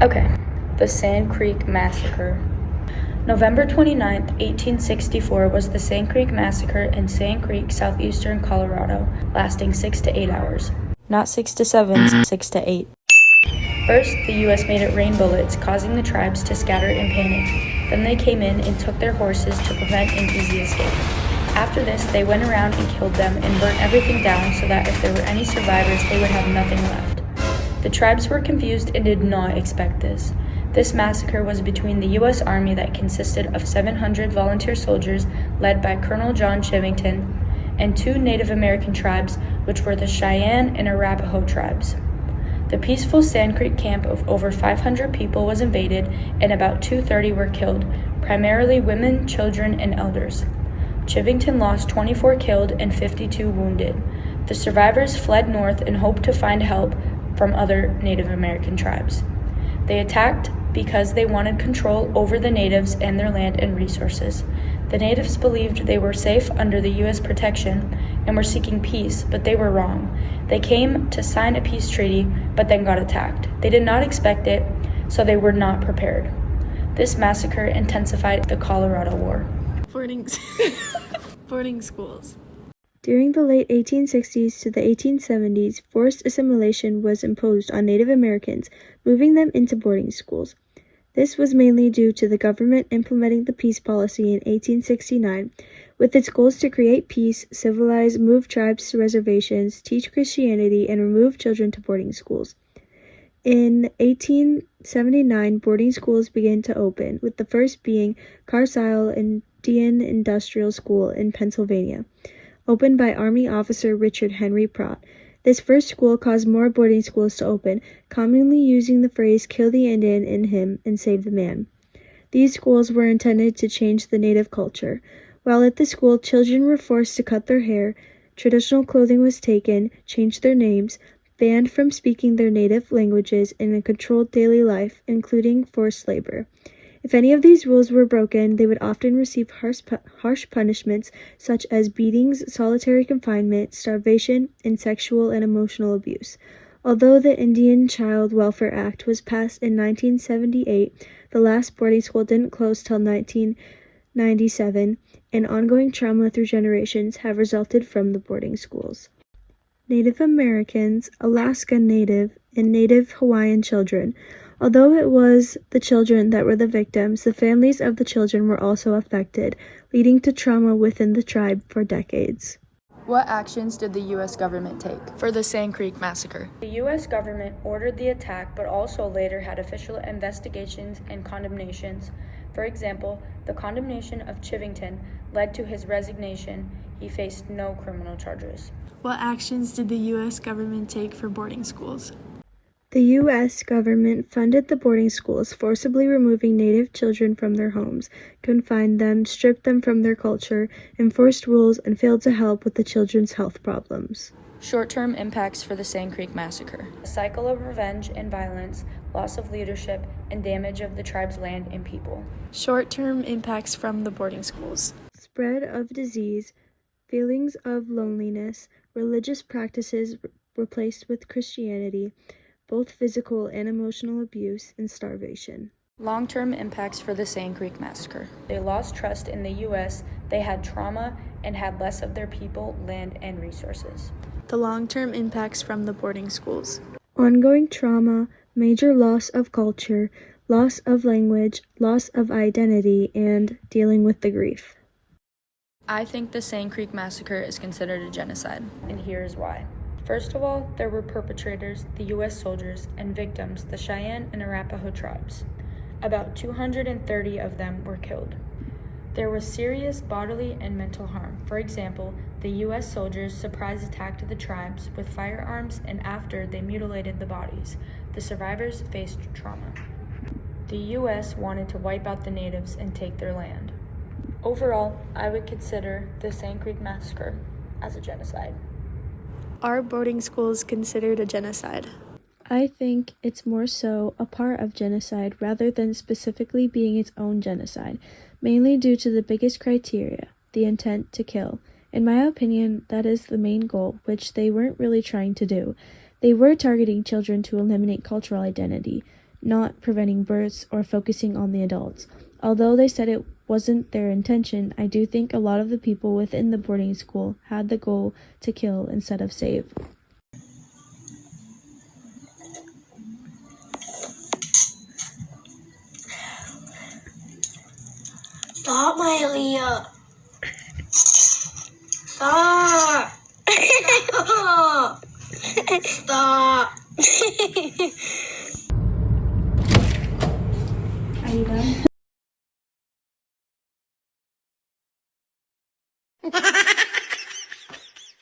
Okay, the Sand Creek Massacre. November 29th, 1864 was the Sand Creek Massacre in Sand Creek, southeastern Colorado, lasting 6 to 8 hours. Not 6 to 7, 6 to 8. First, the U.S. made it rain bullets, causing the tribes to scatter in panic. Then they came in and took their horses to prevent an easy escape. After this, they went around and killed them and burnt everything down so that if there were any survivors, they would have nothing left. The tribes were confused and did not expect this. This massacre was between the U.S. Army that consisted of 700 volunteer soldiers led by Colonel John Chivington and 2 Native American tribes, which were the Cheyenne and Arapaho tribes. The peaceful Sand Creek camp of over 500 people was invaded and about 230 were killed, primarily women, children, and elders. Chivington lost 24 killed and 52 wounded. The survivors fled north and hoped to find help from other Native American tribes. They attacked because they wanted control over the natives and their land and resources. The natives believed they were safe under the U.S. protection and were seeking peace, but they were wrong. They came to sign a peace treaty, but then got attacked. They did not expect it, so they were not prepared. This massacre intensified the Colorado War. Boarding schools. During the late 1860s to the 1870s, forced assimilation was imposed on Native Americans, moving them into boarding schools. This was mainly due to the government implementing the peace policy in 1869, with its goals to create peace, civilize, move tribes to reservations, teach Christianity, and remove children to boarding schools. In 1879, boarding schools began to open, with the first being Carlisle Indian Industrial School in Pennsylvania, opened by Army officer Richard Henry Pratt. This first school caused more boarding schools to open, commonly using the phrase "kill the Indian in him and save the man." These schools were intended to change the native culture. While at the school, children were forced to cut their hair, traditional clothing was taken, changed their names, banned from speaking their native languages, and controlled daily life, including forced labor. If any of these rules were broken, they would often receive harsh punishments such as beatings, solitary confinement, starvation, and sexual and emotional abuse. Although the Indian Child Welfare Act was passed in 1978, the last boarding school didn't close till 1997, and ongoing trauma through generations have resulted from the boarding schools. Native Americans, Alaska Native, and Native Hawaiian children. Although it was the children that were the victims, the families of the children were also affected, leading to trauma within the tribe for decades. What actions did the U.S. government take for the Sand Creek Massacre? The U.S. government ordered the attack, but also later had official investigations and condemnations. For example, the condemnation of Chivington led to his resignation. He faced no criminal charges. What actions did the U.S. government take for boarding schools? The U.S. government funded the boarding schools, forcibly removing Native children from their homes, confined them, stripped them from their culture, enforced rules, and failed to help with the children's health problems. Short-term impacts for the Sand Creek Massacre. A cycle of revenge and violence, loss of leadership, and damage of the tribe's land and people. Short-term impacts from the boarding schools. Spread of disease, feelings of loneliness, religious practices replaced with Christianity, both physical and emotional abuse, and starvation. Long-term impacts for the Sand Creek Massacre. They lost trust in the U.S., they had trauma, and had less of their people, land, and resources. The long-term impacts from the boarding schools. Ongoing trauma, major loss of culture, loss of language, loss of identity, and dealing with the grief. I think the Sand Creek Massacre is considered a genocide. And here's why. First of all, there were perpetrators, the U.S. soldiers, and victims, the Cheyenne and Arapaho tribes. About 230 of them were killed. There was serious bodily and mental harm. For example, the U.S. soldiers surprise attacked the tribes with firearms, and after they mutilated the bodies, the survivors faced trauma. The U.S. wanted to wipe out the natives and take their land. Overall, I would consider the Sand Creek Massacre as a genocide. Are boarding schools considered a genocide? I think it's more so a part of genocide rather than specifically being its own genocide, mainly due to the biggest criteria, the intent to kill. In my opinion, that is the main goal, which they weren't really trying to do. They were targeting children to eliminate cultural identity, not preventing births or focusing on the adults. Although they said it wasn't their intention, I do think a lot of the people within the boarding school had the goal to kill instead of save. Stop, Mylee. Stop. Stop. Are you done?